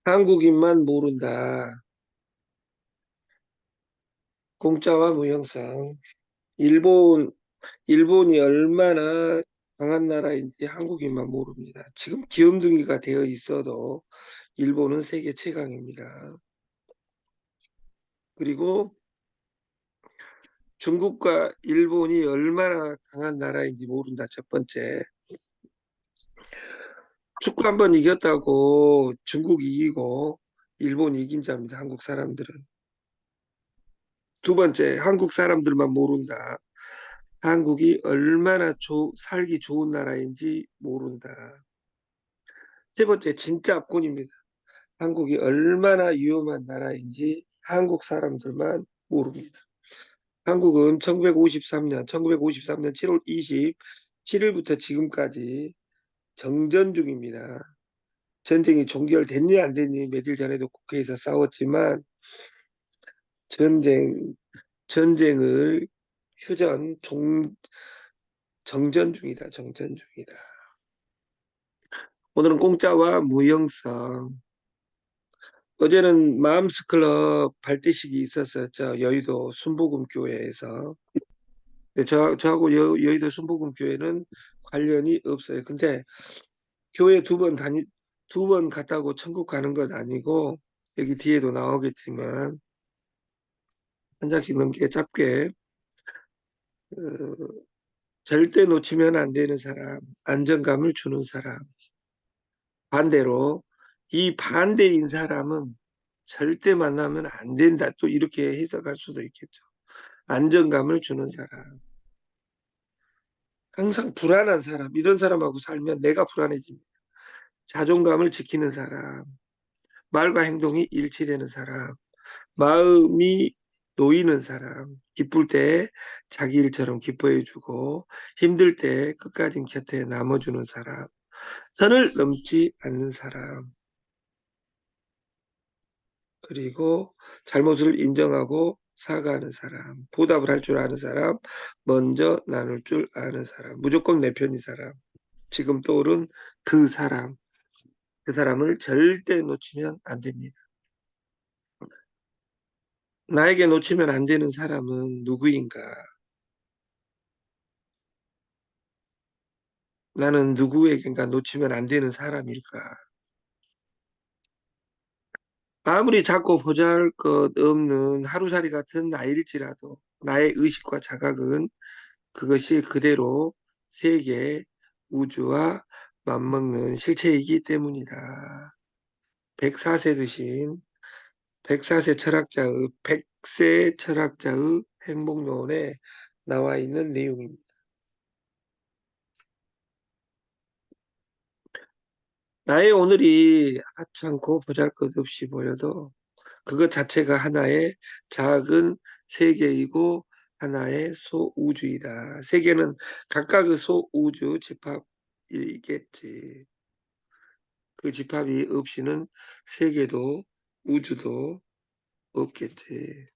한국인만 모른다. 공짜와 무형상. 일본이 얼마나 강한 나라인지 한국인만 모릅니다. 지금 귀염둥이가 되어 있어도 일본은 세계 최강입니다. 그리고 중국과 일본이 얼마나 강한 나라인지 모른다. 첫 번째. 축구 한 번 이겼다고 중국이 이기고 일본이 이긴 자입니다. 한국 사람들은. 두 번째, 한국 사람들만 모른다. 한국이 얼마나 살기 좋은 나라인지 모른다. 세 번째, 진짜 압권입니다. 한국이 얼마나 위험한 나라인지 한국 사람들만 모릅니다. 한국은 1953년 7월 27일부터 지금까지 정전 중입니다. 전쟁이 종결됐니 안 됐니 며칠 전에도 국회에서 싸웠지만 전쟁, 전쟁을 정전 중이다. 정전 중이다. 오늘은 공짜와 무형성. 어제는 마음스 클럽 발대식이 있었었죠. 여의도 순복음교회에서. 근데 저하고 여의도 순복음교회는 관련이 없어요. 근데 교회 두 번 갔다고 천국 가는 건 아니고, 여기 뒤에도 나오겠지만, 한 장씩 넘게 짧게, 어, 절대 놓치면 안 되는 사람, 안정감을 주는 사람. 반대로, 이 반대인 사람은 절대 만나면 안 된다. 또 이렇게 해석할 수도 있겠죠. 안정감을 주는 사람. 항상 불안한 사람. 이런 사람하고 살면 내가 불안해집니다. 자존감을 지키는 사람. 말과 행동이 일치되는 사람. 마음이 놓이는 사람. 기쁠 때 자기 일처럼 기뻐해주고 힘들 때 끝까지 곁에 남아주는 사람. 선을 넘지 않는 사람. 그리고 잘못을 인정하고 사과하는 사람, 보답을 할 줄 아는 사람, 먼저 나눌 줄 아는 사람, 무조건 내 편인 사람. 지금 떠오른 그 사람, 그 사람을 절대 놓치면 안 됩니다. 나에게 놓치면 안 되는 사람은 누구인가? 나는 누구에겐가 놓치면 안 되는 사람일까? 아무리 작고 보잘것없는 하루살이 같은 나일지라도 나의 의식과 자각은 그것이 그대로 세계, 우주와 맞먹는 실체이기 때문이다. 104세 드신 104세 철학자의 백세 철학자의 행복론에 나와 있는 내용입니다. 나의 오늘이 하찮고 보잘것없이 보여도 그것 자체가 하나의 작은 세계이고 하나의 소우주이다. 세계는 각각의 소우주 집합이겠지. 그 집합이 없이는 세계도 우주도 없겠지.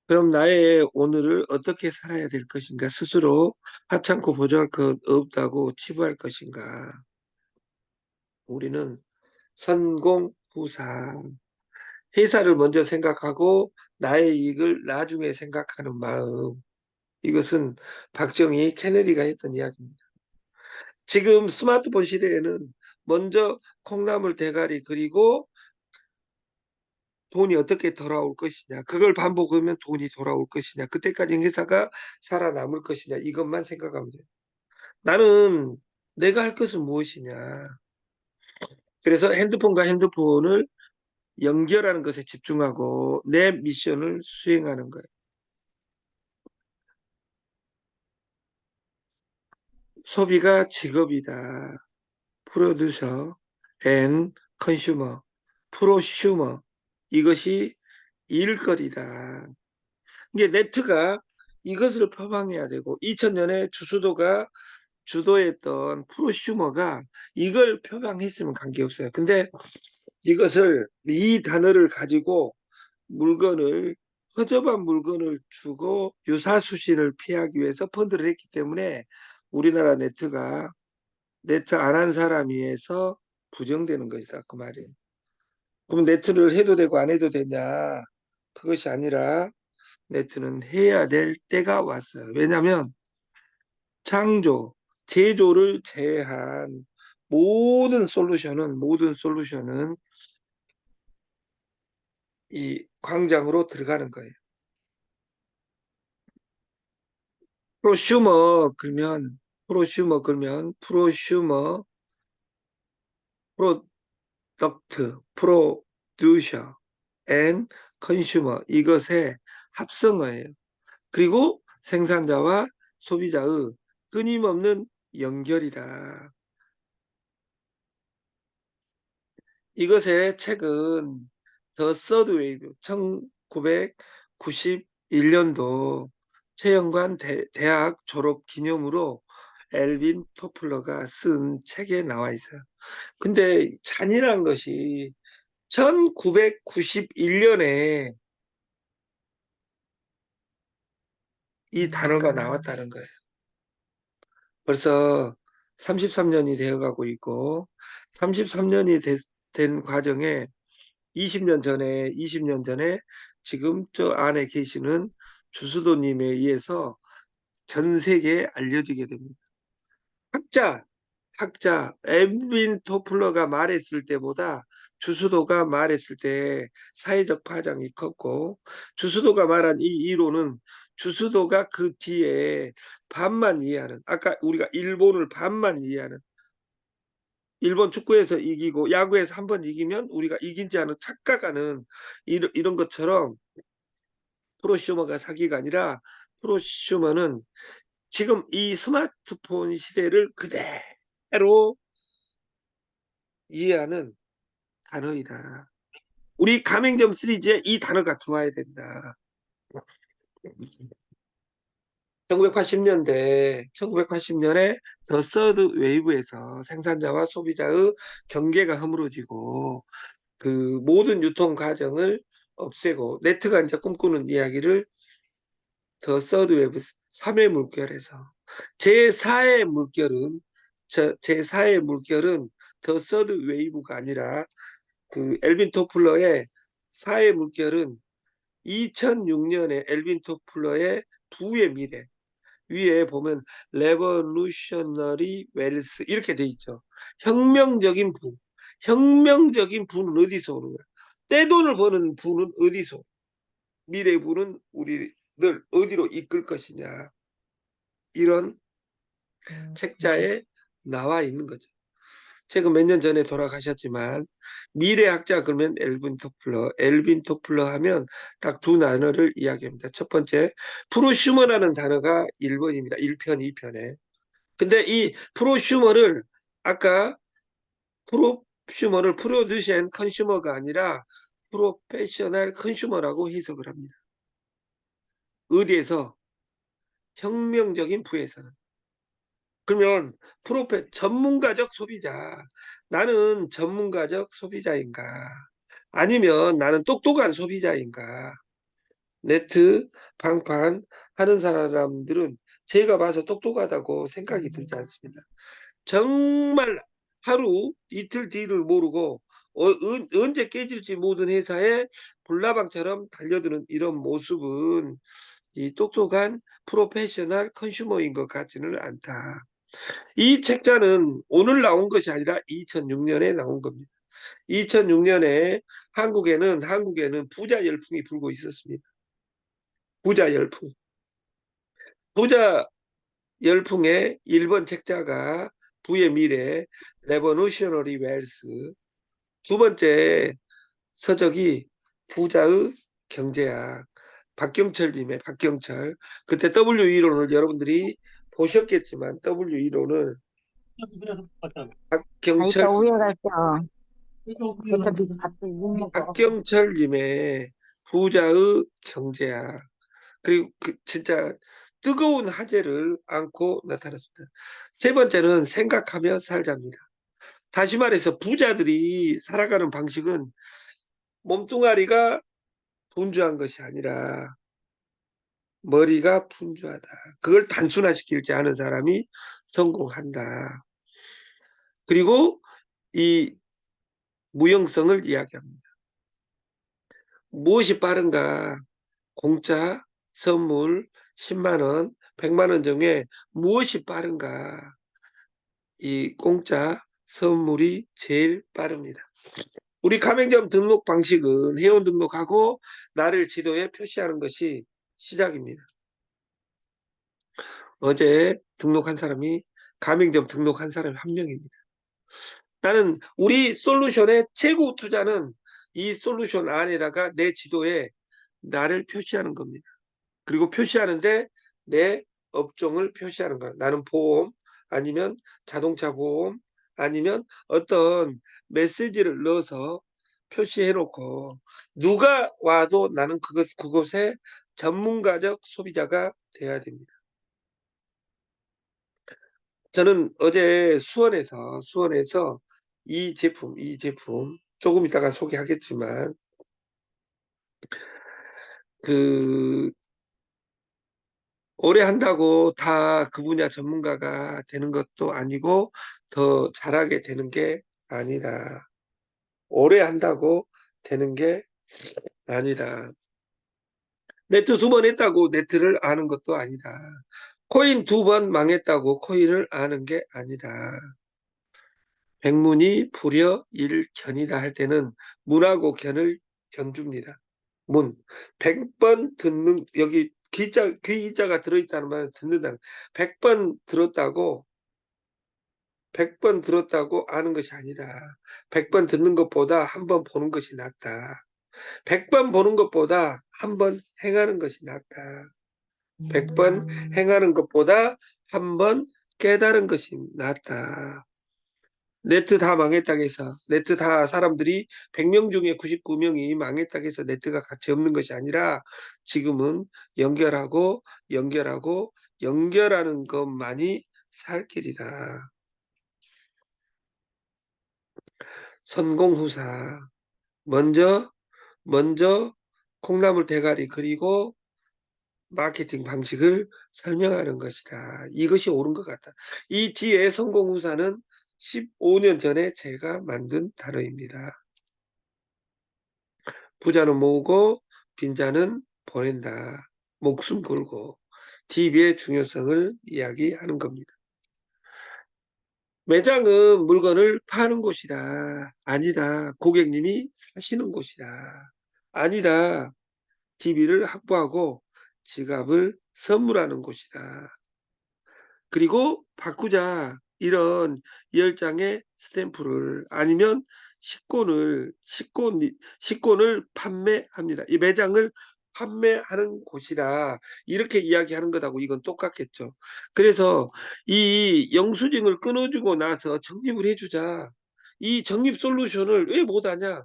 그럼 나의 오늘을 어떻게 살아야 될 것인가? 스스로 하찮고 보잘것 없다고 치부할 것인가? 우리는 선공후사. 회사를 먼저 생각하고 나의 이익을 나중에 생각하는 마음. 이것은 박정희 케네디가 했던 이야기입니다. 지금 스마트폰 시대에는 먼저 콩나물 대가리 그리고 돈이 어떻게 돌아올 것이냐. 그걸 반복하면 돈이 돌아올 것이냐. 그때까지 회사가 살아남을 것이냐. 이것만 생각하면 돼요. 나는 내가 할 것은 무엇이냐. 그래서 핸드폰과 핸드폰을 연결하는 것에 집중하고 내 미션을 수행하는 거예요. 소비가 직업이다. 프로듀서 앤 컨슈머, 프로슈머. 이것이 일거리다. 이게 네트가 이것을 표방해야 되고 2000년에 주수도가 주도했던 프로슈머가 이걸 표방했으면 관계없어요. 근데 이 단어를 가지고 물건을 허접한 물건을 주고 유사수신을 피하기 위해서 펀드를 했기 때문에 우리나라 네트가 네트 안 한 사람에 의해서 부정되는 것이다. 그 말이에요. 그럼 네트를 해도 되고 안 해도 되냐? 그것이 아니라 네트는 해야 될 때가 왔어요. 왜냐하면 창조, 제조를 제외한 모든 솔루션은 이 광장으로 들어가는 거예요. 프로슈머 그러면 프로슈머, 프로덕트, 프로듀셔, 앤 컨슈머 이것의 합성어예요. 그리고 생산자와 소비자의 끊임없는 연결이다. 이것의 책은 더 서드 웨이브 1991년도 최영관 대학 졸업 기념으로 엘빈 토플러가 쓴 책에 나와 있어요. 근데 잔인한 것이 1991년에 이 단어가 나왔다는 거예요. 벌써 33년이 되어가고 있고 33년이 된 과정에 20년 전에 지금 저 안에 계시는 주수도님에 의해서 전 세계에 알려지게 됩니다. 학자, 학자 에빈 토플러가 말했을 때보다 주수도가 말했을 때 사회적 파장이 컸고 주수도가 말한 이 이론은 주수도가 그 뒤에 반만 이해하는 아까 우리가 일본을 반만 이해하는 일본 축구에서 이기고 야구에서 한 번 이기면 우리가 이긴지 하는 착각하는 이런 것처럼 프로슈머가 사기가 아니라 프로슈머는 지금 이 스마트폰 시대를 그대로 이해하는 단어이다. 우리 가맹점 시리즈에 이 단어가 들어와야 된다. 1980년에 더 서드 웨이브에서 생산자와 소비자의 경계가 허물어지고 그 모든 유통 과정을 없애고 네트가 이제 꿈꾸는 이야기를 더 서드 웨브 3의 물결에서 제4의 물결은 제4의 물결은 더 서드 웨이브가 아니라 그 엘빈 토플러의 4의 물결은 2006년에 엘빈 토플러의 부의 미래 위에 보면 레버루셔너리 웰스 이렇게 돼 있죠. 혁명적인 부. 혁명적인 부는 어디서 오는 거야? 떼돈을 버는 부는 어디서? 미래 부는 우리를 어디로 이끌 것이냐. 이런 책자에 나와 있는 거죠. 최근 몇 년 전에 돌아가셨지만 미래학자 그러면 엘빈 토플러 하면 딱 두 단어를 이야기합니다. 첫 번째 프로슈머라는 단어가 1번입니다. 1편, 2편에. 근데 이 프로슈머를 아까 프로슈머를 프로듀스 앤 컨슈머가 아니라 프로페셔널 컨슈머라고 해석을 합니다. 어디에서? 혁명적인 부에서는. 그러면 전문가적 소비자. 나는 전문가적 소비자인가? 아니면 나는 똑똑한 소비자인가? 네트 방판 하는 사람들은 제가 봐서 똑똑하다고 생각이 들지 않습니다. 정말 하루 이틀 뒤를 모르고 언제 깨질지 모든 회사에 불나방처럼 달려드는 이런 모습은 이 똑똑한 프로페셔널 컨슈머인 것 같지는 않다. 이 책자는 오늘 나온 것이 아니라 2006년에 나온 겁니다. 2006년에 한국에는 부자 열풍이 불고 있었습니다. 부자 열풍. 부자 열풍의 1번 책자가 부의 미래, 레버루셔너리 웰스. 두 번째 서적이 부자의 경제학. 박경철. 그때 W 이론을 여러분들이 보셨겠지만 W 이론을 아, 이따 박경철 우회 갈게요. 어차피 밥도 못 먹어. 박경철님의 부자의 경제학 그리고 진짜 뜨거운 화제를 안고 나타났습니다. 세 번째는 생각하며 살자입니다. 다시 말해서 부자들이 살아가는 방식은 몸뚱아리가 분주한 것이 아니라 머리가 분주하다. 그걸 단순화시키지 않은 사람이 성공한다. 그리고 이 무용성을 이야기합니다. 무엇이 빠른가? 공짜, 선물, 10만 원, 100만 원 중에 무엇이 빠른가? 이 공짜, 선물이 제일 빠릅니다. 우리 가맹점 등록 방식은 회원 등록하고 나를 지도에 표시하는 것이 시작입니다. 어제 등록한 사람이 가맹점 등록한 사람이 한 명입니다. 나는 우리 솔루션의 최고 투자는 이 솔루션 안에다가 내 지도에 나를 표시하는 겁니다. 그리고 표시하는데 내 업종을 표시하는 거야. 나는 보험 아니면 자동차 보험 아니면 어떤 메시지를 넣어서 표시해 놓고 누가 와도 나는 그곳에 전문가적 소비자가 돼야 됩니다. 저는 어제 수원에서 이 제품 조금 이따가 소개하겠지만 그 오래 한다고 다 그 분야 전문가가 되는 것도 아니고 더 잘하게 되는 게 아니다. 오래 한다고 되는 게 아니다. 네트 2번 했다고 네트를 아는 것도 아니다. 코인 2번 망했다고 코인을 아는 게 아니다. 백문이 불여일견이다 할 때는 문하고 견을 견줍니다. 문. 100번 듣는, 여기 귀자가 들어있다는 말은 듣는다는. 100번 들었다고, 100번 들었다고 아는 것이 아니다. 100번 듣는 것보다 한 번 보는 것이 낫다. 100번 보는 것보다 한 번 행하는 것이 낫다. 100번 행하는 것보다 한 번 깨달은 것이 낫다. 네트 다 망했다고 해서 네트 다 사람들이 100명 중에 99명이 망했다고 해서 네트가 가치 없는 것이 아니라 지금은 연결하는 것만이 살 길이다. 선공후사 먼저 콩나물 대가리 그리고 마케팅 방식을 설명하는 것이다. 이것이 옳은 것 같다. 이 뒤에 성공후사는 15년 전에 제가 만든 단어입니다. 부자는 모으고 빈자는 보낸다. 목숨 걸고 TV의 중요성을 이야기하는 겁니다. 매장은 물건을 파는 곳이다. 아니다. 고객님이 사시는 곳이다. 아니다. TV를 확보하고 지갑을 선물하는 곳이다. 그리고 바꾸자. 이런 10장의 스탬프를 아니면 식권을 판매합니다. 이 매장을 판매하는 곳이다. 이렇게 이야기하는 것하고 이건 똑같겠죠. 그래서 이 영수증을 끊어주고 나서 적립을 해주자. 이 적립 솔루션을 왜 못하냐?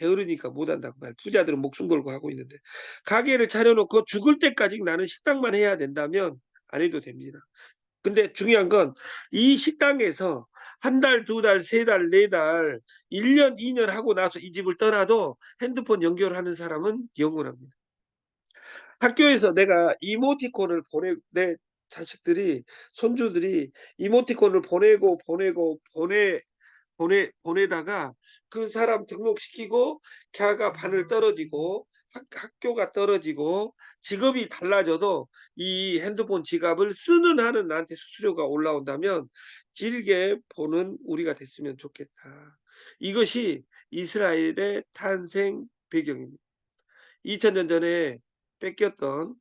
게으르니까 못한다고 말. 부자들은 목숨 걸고 하고 있는데 가게를 차려놓고 죽을 때까지 나는 식당만 해야 된다면 안 해도 됩니다. 근데 중요한 건 이 식당에서 한 달, 두 달, 세 달, 네 달, 1년, 2년 하고 나서 이 집을 떠나도 핸드폰 연결하는 사람은 영원합니다. 학교에서 내가 이모티콘을 내 자식들이, 손주들이 이모티콘을 보내다가 그 사람 등록시키고 걔가 반을 떨어지고 학교가 떨어지고 직업이 달라져도 이 핸드폰 지갑을 쓰는 한은 나한테 수수료가 올라온다면 길게 보는 우리가 됐으면 좋겠다. 이것이 이스라엘의 탄생 배경입니다. 2000년 전에 뺏겼던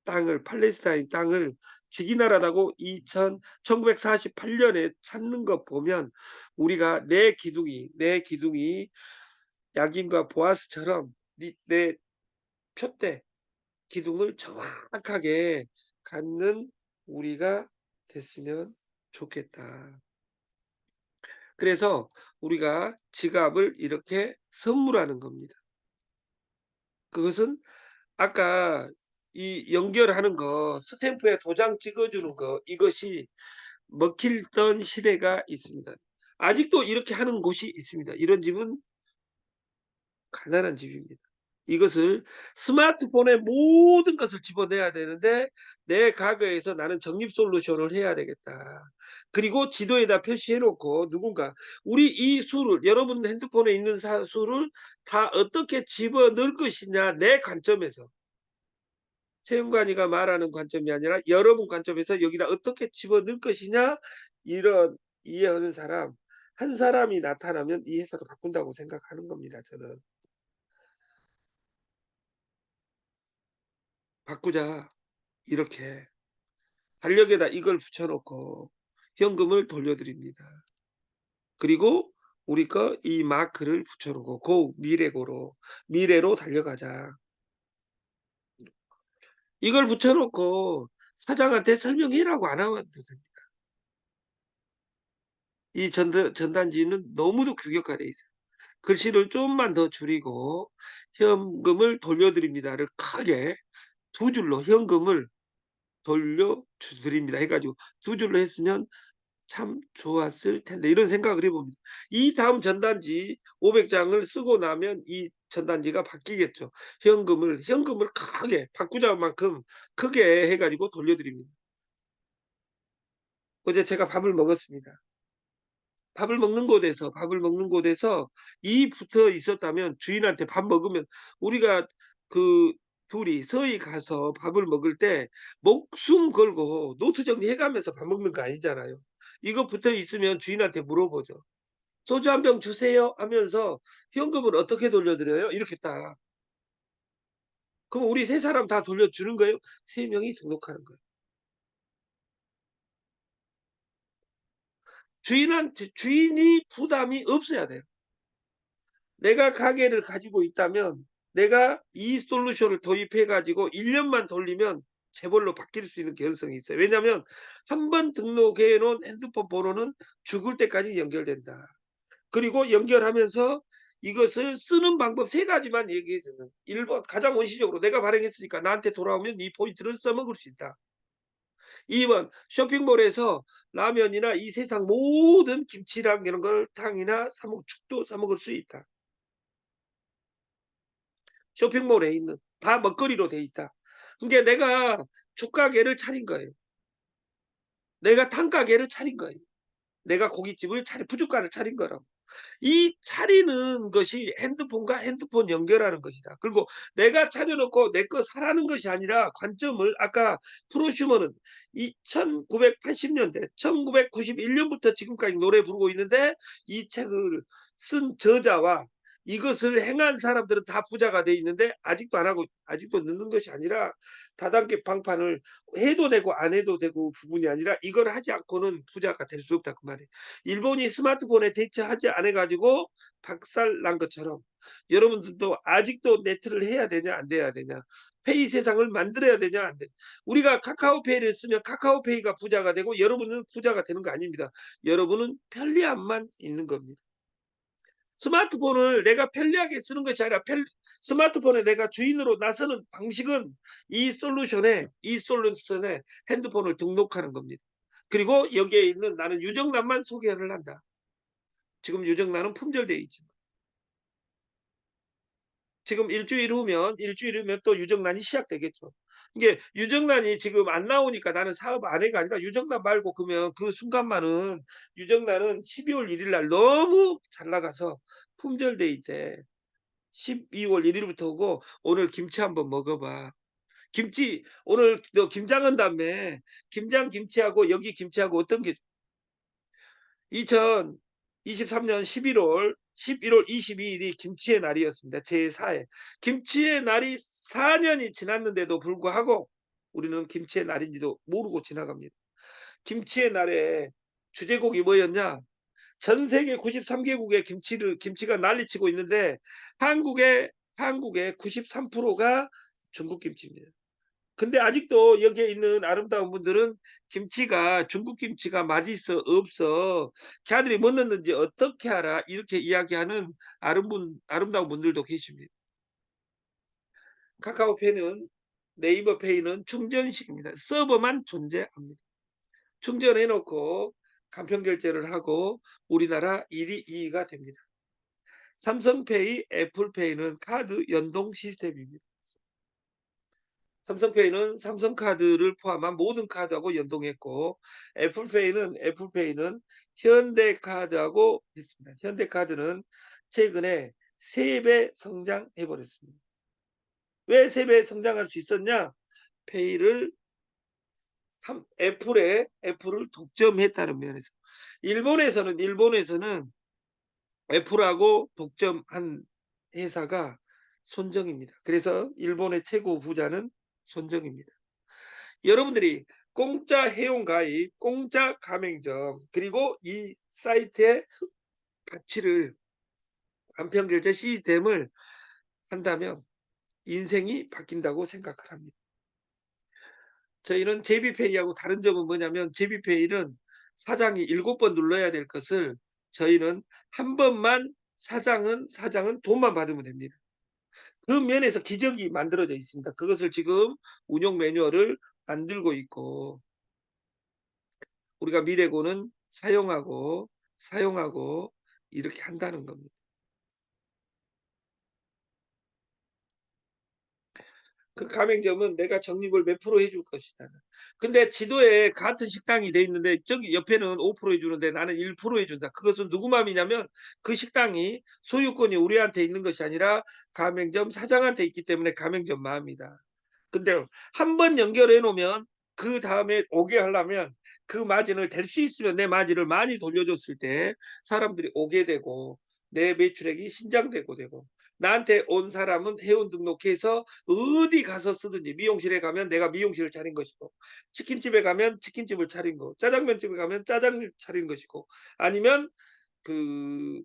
팔레스타인 땅을 직인하라고 1948년에 찾는 것 보면 우리가 내 기둥이 야긴과 보아스처럼 내 표대 기둥을 정확하게 갖는 우리가 됐으면 좋겠다. 그래서 우리가 지갑을 이렇게 선물하는 겁니다. 그것은 아까 이 연결하는 거, 스탬프에 도장 찍어주는 거, 이것이 먹힐던 시대가 있습니다. 아직도 이렇게 하는 곳이 있습니다. 이런 집은 가난한 집입니다. 이것을 스마트폰에 모든 것을 집어넣어야 되는데 내 과거에서 나는 적립 솔루션을 해야 되겠다. 그리고 지도에다 표시해 놓고 누군가 우리 이 수를 여러분 핸드폰에 있는 수를 다 어떻게 집어넣을 것이냐 내 관점에서 채용관이가 말하는 관점이 아니라 여러분 관점에서 여기다 어떻게 집어넣을 것이냐 이런 이해하는 사람 한 사람이 나타나면 이 회사를 바꾼다고 생각하는 겁니다. 저는 바꾸자 이렇게 달력에다 이걸 붙여놓고 현금을 돌려드립니다. 그리고 우리 거 이 마크를 붙여놓고 고 미래로 달려가자. 이걸 붙여놓고 사장한테 설명해라고 안 하면 됩니다. 이 전단지는 너무도 규격화돼 있어요. 글씨를 좀만 더 줄이고 현금을 돌려드립니다를 크게 두 줄로 현금을 돌려드립니다 해가지고 두 줄로 했으면 참 좋았을 텐데 이런 생각을 해봅니다. 이 다음 전단지 500장을 쓰고 나면 이 전단지가 바뀌겠죠. 현금을 크게 바꾸자 만큼 크게 해가지고 돌려드립니다. 어제 제가 밥을 먹었습니다. 밥을 먹는 곳에서 이 붙어 있었다면 주인한테 밥 먹으면 우리가 그 둘이 서희 가서 밥을 먹을 때 목숨 걸고 노트 정리해가면서 밥 먹는 거 아니잖아요. 이거 붙어 있으면 주인한테 물어보죠. 소주 한 병 주세요 하면서 현금을 어떻게 돌려드려요? 이렇게 딱. 그럼 우리 세 사람 다 돌려주는 거예요? 세 명이 등록하는 거예요. 주인이 부담이 없어야 돼요. 내가 가게를 가지고 있다면 내가 이 솔루션을 도입해 가지고 1년만 돌리면 재벌로 바뀔 수 있는 개연성이 있어요. 왜냐하면 한 번 등록해 놓은 핸드폰 번호는 죽을 때까지 연결된다. 그리고 연결하면서 이것을 쓰는 방법 세 가지만 얘기해 주면 1번 가장 원시적으로 내가 발행했으니까 나한테 돌아오면 이 포인트를 써먹을 수 있다. 2번 쇼핑몰에서 라면이나 이 세상 모든 김치랑 이런 걸 탕이나 죽도 싸먹을 수 있다. 쇼핑몰에 있는 다 먹거리로 돼 있다. 그러니까 내가 죽가게를 차린 거예요. 내가 탕가게를 차린 거예요. 내가 고깃집을 푸주가를 차린 거라고. 이 차리는 것이 핸드폰과 핸드폰 연결하는 것이다. 그리고 내가 차려놓고 내 거 사라는 것이 아니라 관점을 아까 프로슈머는 1980년대 1991년부터 지금까지 노래 부르고 있는데 이 책을 쓴 저자와 이것을 행한 사람들은 다 부자가 돼 있는데 아직도 안 하고 아직도 늦는 것이 아니라 다단계 방판을 해도 되고 안 해도 되고 부분이 아니라 이걸 하지 않고는 부자가 될 수 없다 그 말이에요. 일본이 스마트폰에 대처하지 않아 가지고 박살 난 것처럼 여러분들도 아직도 네트를 해야 되냐 안 돼야 되냐 페이 세상을 만들어야 되냐 안 돼. 우리가 카카오페이를 쓰면 카카오페이가 부자가 되고 여러분은 부자가 되는 거 아닙니다. 여러분은 편리함만 있는 겁니다. 스마트폰을 내가 편리하게 쓰는 것이 아니라 스마트폰에 내가 주인으로 나서는 방식은 이 솔루션에 핸드폰을 등록하는 겁니다. 그리고 여기에 있는 나는 유정란만 소개를 한다. 지금 유정란은 품절돼 있지만 지금 일주일 후면 또 유정란이 시작되겠죠. 이게 유정란이 지금 안 나오니까 나는 사업 안 해가 아니라 유정란 말고 그러면 그 순간만은 유정란은 12월 1일 날 너무 잘 나가서 품절돼 있대. 12월 1일부터 오고 오늘 김치 한번 먹어봐. 김치 오늘 너 김장 한다며. 김장 김치하고 여기 김치하고 어떤 게 2023년 11월 22일이 김치의 날이었습니다. 제4회. 김치의 날이 4년이 지났는데도 불구하고 우리는 김치의 날인지도 모르고 지나갑니다. 김치의 날에 주제곡이 뭐였냐? 전 세계 93개국의 김치가 난리치고 있는데 한국의 93%가 중국 김치입니다. 근데 아직도 여기에 있는 아름다운 분들은 중국 김치가 맛있어 없어 걔들이 뭐 넣는지 어떻게 알아 이렇게 이야기하는 아름다운 분들도 계십니다. 카카오페이는 네이버페이는 충전식입니다. 서버만 존재합니다. 충전해 놓고 간편 결제를 하고 우리나라 일이 이의가 됩니다. 삼성페이, 애플페이는 카드 연동 시스템입니다. 삼성페이는 삼성카드를 포함한 모든 카드하고 연동했고, 애플페이는 현대카드하고 했습니다. 현대카드는 최근에 3배 성장해 버렸습니다. 왜 3배 성장할 수 있었냐? 페이를 애플을 독점했다는 면에서. 일본에서는 애플하고 독점한 회사가 손정입니다. 그래서 일본의 최고 부자는 손정입니다. 여러분들이 공짜 회원가입, 공짜 가맹점, 그리고 이 사이트의 가치를 간편결제 시스템을 한다면 인생이 바뀐다고 생각을 합니다. 저희는 제비페이하고 다른 점은 뭐냐면, 제비페이는 사장이 7번 눌러야 될 것을 저희는 한 번만, 사장은 돈만 받으면 됩니다. 그 면에서 기적이 만들어져 있습니다. 그것을 지금 운영 매뉴얼을 만들고 있고, 우리가 미래고는 사용하고 이렇게 한다는 겁니다. 그 가맹점은 내가 적립을 몇 프로 해줄 것이다. 근데 지도에 같은 식당이 돼 있는데 저기 옆에는 5% 해주는데 나는 1% 해준다. 그것은 누구 마음이냐면, 그 식당이 소유권이 우리한테 있는 것이 아니라 가맹점 사장한테 있기 때문에 가맹점 마음이다. 근데 한 번 연결해 놓으면 그 다음에 오게 하려면 그 마진을 댈 수 있으면, 내 마진을 많이 돌려줬을 때 사람들이 오게 되고 내 매출액이 신장되고 되고, 나한테 온 사람은 회원 등록해서 어디 가서 쓰든지, 미용실에 가면 내가 미용실을 차린 것이고, 치킨집에 가면 치킨집을 차린 거, 짜장면집에 가면 짜장면 차린 것이고, 아니면 그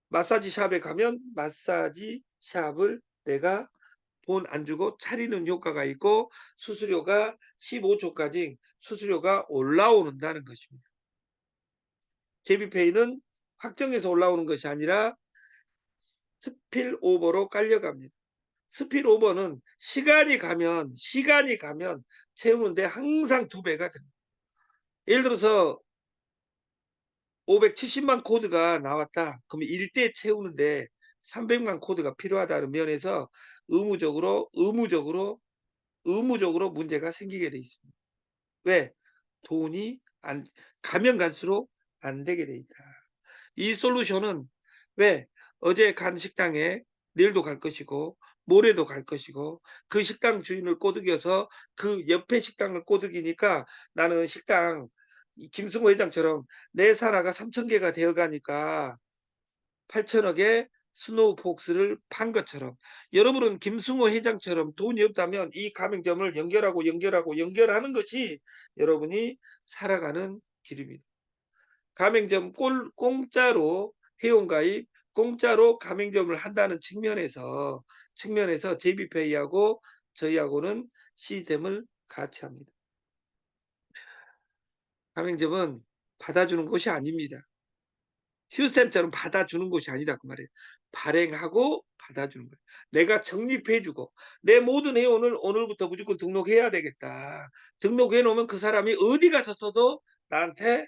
마사지 샵에 가면 마사지 샵을 내가 돈 안 주고 차리는 효과가 있고, 수수료가 15초까지 수수료가 올라온다는 것입니다. 제비페이는 확정해서 올라오는 것이 아니라 스필오버로 깔려갑니다. 스필오버는 시간이 가면 채우는데 항상 2배가 됩니다. 예를 들어서 570만 코드가 나왔다. 그러면 1대 채우는데 300만 코드가 필요하다는 면에서 의무적으로 문제가 생기게 돼 있습니다. 왜? 돈이 가면 갈수록 안 되게 돼 있다. 이 솔루션은, 왜? 어제 간 식당에 내일도 갈 것이고 모레도 갈 것이고, 그 식당 주인을 꼬드겨서 그 옆에 식당을 꼬드기니까, 나는 식당 김승호 회장처럼 내 사라가 3,000개가 되어 가니까 8천억에 스노우폭스를 판 것처럼, 여러분은 김승호 회장처럼 돈이 없다면 이 가맹점을 연결하는 것이 여러분이 살아가는 길입니다. 가맹점 공짜로 회원가입, 공짜로 가맹점을 한다는 측면에서 제비페이하고 저희하고는 시스템을 같이 합니다. 가맹점은 받아주는 것이 아닙니다. 휴스템처럼 받아주는 것이 아니다 그 말이에요. 발행하고 받아주는 거예요. 내가 적립해주고, 내 모든 회원을 오늘부터 무조건 등록해야 되겠다. 등록해 놓으면 그 사람이 어디 가서 써도 나한테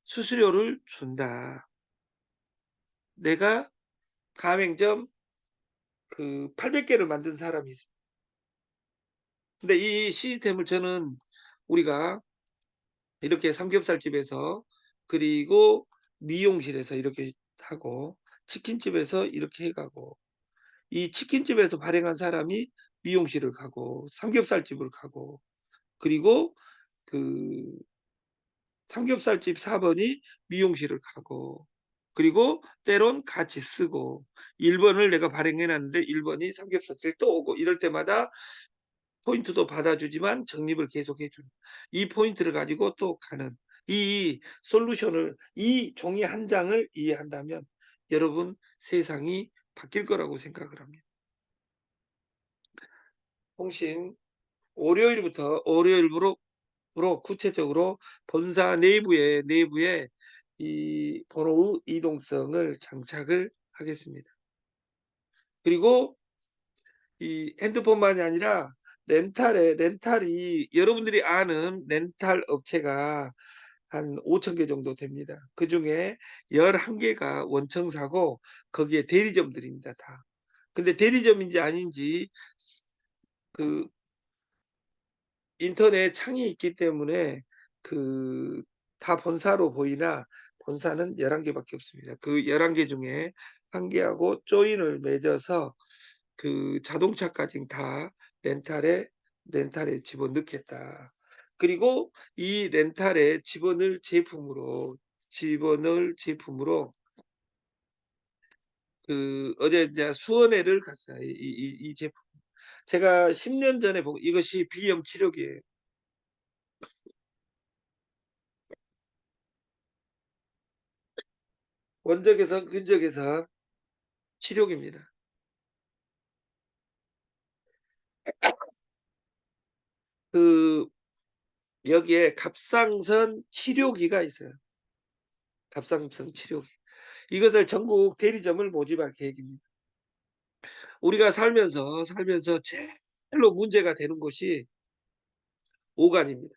수수료를 준다. 내가 가맹점 800개를 만든 사람이 있습니다. 근데 이 시스템을 저는, 우리가 이렇게 삼겹살집에서, 그리고 미용실에서 이렇게 하고, 치킨집에서 이렇게 해가고, 이 치킨집에서 발행한 사람이 미용실을 가고 삼겹살집을 가고, 그리고 그 삼겹살집 사번이 미용실을 가고, 그리고 때론 같이 쓰고, 1번을 내가 발행해 놨는데 1번이 삼겹살집 또 오고, 이럴 때마다 포인트도 받아주지만 적립을 계속해 주는, 이 포인트를 가지고 또 가는, 이 솔루션을, 이 종이 한 장을 이해한다면 여러분 세상이 바뀔 거라고 생각을 합니다. 통신 월요일부로 구체적으로 본사 내부에 이 번호의 이동성을 장착을 하겠습니다. 그리고 이 핸드폰만이 아니라 렌탈이, 여러분들이 아는 렌탈 업체가 한 5천 개 정도 됩니다. 그중에 11개가 원청사고 거기에 대리점들입니다. 다. 근데 대리점인지 아닌지 그 인터넷 창이 있기 때문에 그 다 본사로 보이나 본사는 11개밖에 없습니다. 그 11개 중에 한 개하고 조인을 맺어서 그 자동차까지 다 렌탈에 집어넣겠다. 그리고 이 렌탈에 집어넣을 제품으로 그 어제 이제 수원회를 갔어요. 이 제품. 제가 10년 전에 본 이것이 비염 치료기예요. 원적외선, 근적외선 치료기입니다. 그 여기에 갑상선 치료기가 있어요. 갑상선 치료기. 이것을 전국 대리점을 모집할 계획입니다. 우리가 살면서 제일로 문제가 되는 곳이 오간입니다.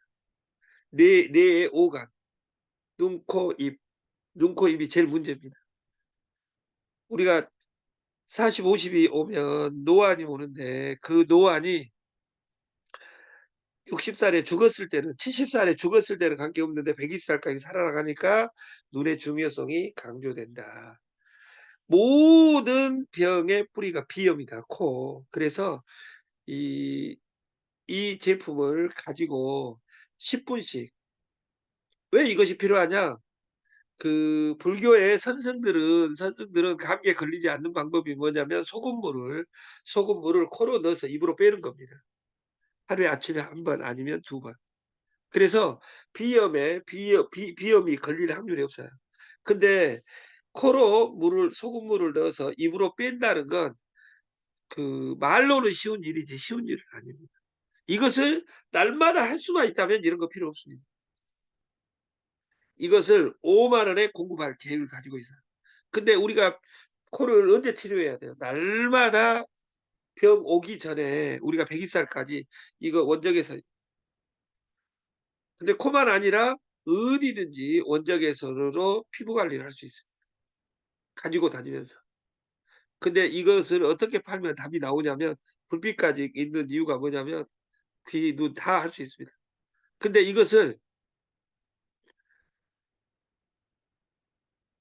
뇌의 오간, 눈, 코, 입, 눈, 코, 입이 제일 문제입니다. 우리가 40, 50이 오면 노안이 오는데 그 노안이 60살에 죽었을 때는 70살에 죽었을 때는 관계없는데 120살까지 살아나가니까 눈의 중요성이 강조된다. 모든 병의 뿌리가 비염이다. 코. 그래서 이, 이 제품을 가지고 10분씩 왜 이것이 필요하냐? 그 불교의 선생들은 감기에 걸리지 않는 방법이 뭐냐면 소금물을 코로 넣어서 입으로 빼는 겁니다. 하루에 아침에 한 번 아니면 두 번. 그래서 비염이 걸릴 확률이 없어요. 근데 코로 소금물을 넣어서 입으로 뺀다는 건 그 말로는 쉬운 일이지 쉬운 일은 아닙니다. 이것을 날마다 할 수만 있다면 이런 거 필요 없습니다. 이것을 5만 원에 공급할 계획을 가지고 있어요. 근데 우리가 코를 언제 치료해야 돼요? 날마다 병 오기 전에 우리가 120살까지 이거 원적외선. 근데 코만 아니라 어디든지 원적외선으로 피부 관리를 할 수 있어요. 가지고 다니면서. 근데 이것을 어떻게 팔면 답이 나오냐면 불빛까지 있는 이유가 뭐냐면 귀, 눈 다 할 수 있습니다. 근데 이것을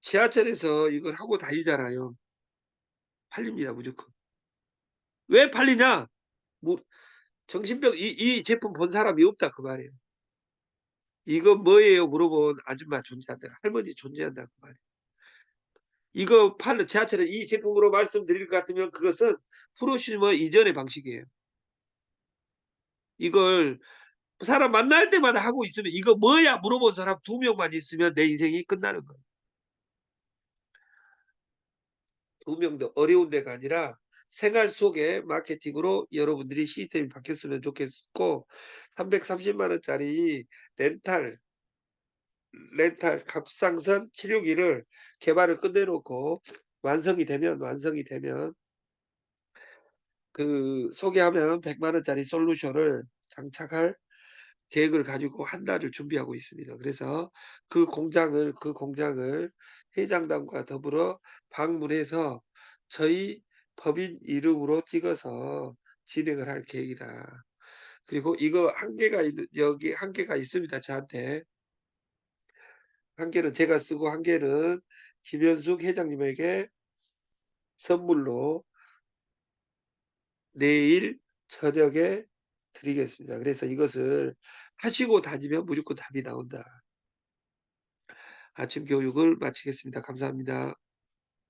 지하철에서 이걸 하고 다니잖아요. 팔립니다, 무조건. 왜 팔리냐? 뭐, 정신병, 이 제품 본 사람이 없다, 그 말이에요. 이거 뭐예요? 물어본 아줌마 존재한다. 할머니 존재한다, 그 말이에요. 이거 팔는 지하철에 이 제품으로 말씀드릴 것 같으면 그것은 프로슈머 이전의 방식이에요. 이걸 사람 만날 때마다 하고 있으면 이거 뭐야? 물어본 사람 2명만 있으면 내 인생이 끝나는 거예요. 2명도 어려운 데가 아니라 생활 속의 마케팅으로 여러분들이 시스템이 바뀌었으면 좋겠고 330만 원짜리 렌탈 갑상선 치료기를 개발을 끝내놓고 완성이 되면 그 소개하면 100만 원짜리 솔루션을 장착할 계획을 가지고 한 달을 준비하고 있습니다. 그래서 그 공장을 회장단과 더불어 방문해서 저희 법인 이름으로 찍어서 진행을 할 계획이다. 그리고 이거 여기 한 개가 있습니다. 저한테. 한 개는 제가 쓰고 한 개는 김현숙 회장님에게 선물로 내일 저녁에 드리겠습니다. 그래서 이것을 하시고 다니면 무조건 답이 나온다. 아침 교육을 마치겠습니다. 감사합니다.